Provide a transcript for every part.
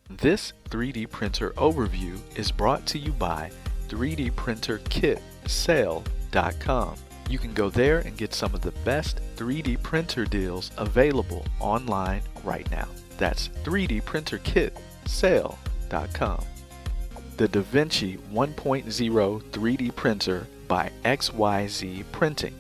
This 3D printer overview is brought to you by 3dprinterkitsale.com. You can go there and get some of the best 3D printer deals available online right now. That's 3dprinterkitsale.com. The Da Vinci 1.0 3D printer by XYZ Printing.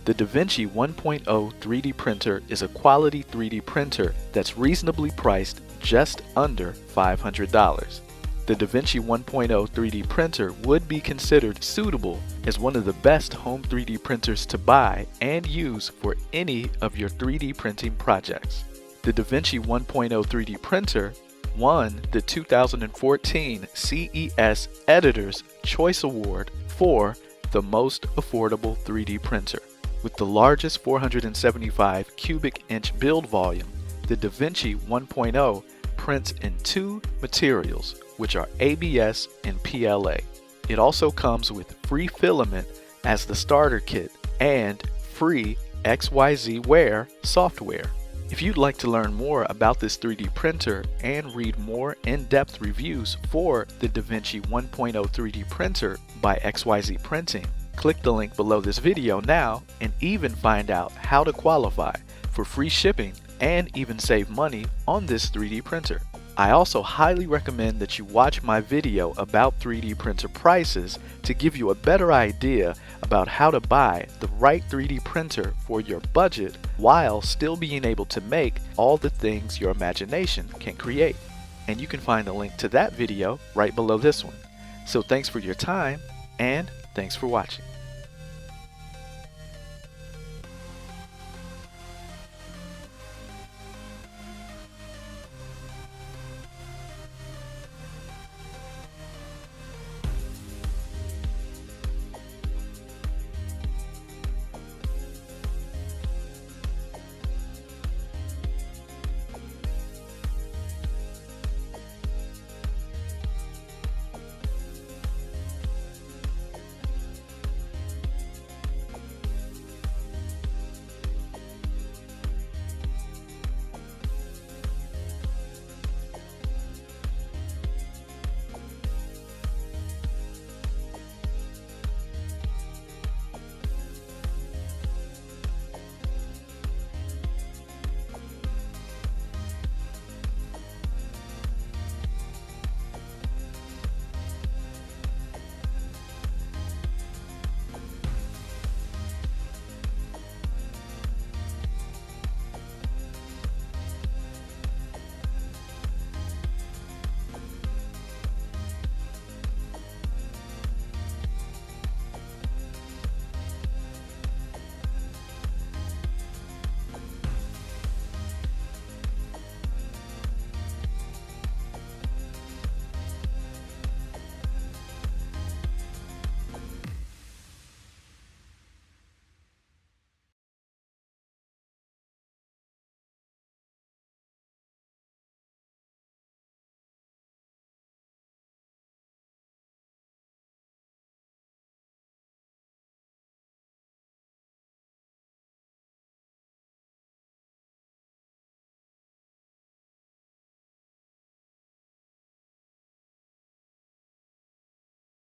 The Da Vinci 1.0 3D printer is a quality 3D printer that's reasonably priced just under $500. The Da Vinci 1.0 3D printer would be considered suitable as one of the best home 3D printers to buy and use for any of your 3D printing projects. The Da Vinci 1.0 3D printer won the 2014 CES Editor's Choice Award for the most affordable 3D printer. With the largest 475 cubic inch build volume, the Da Vinci 1.0 prints in two materials, which are ABS and PLA. It also comes with free filament as the starter kit and free XYZ Wear software. If you'd like to learn more about this 3D printer and read more in-depth reviews for the Da Vinci 1.0 3D printer by XYZ Printing, click the link below this video now and even find out how to qualify for free shipping and even save money on this 3D printer. I also highly recommend that you watch my video about 3D printer prices to give you a better idea about how to buy the right 3D printer for your budget while still being able to make all the things your imagination can create. And you can find the link to that video right below this one. So thanks for your time and thanks for watching.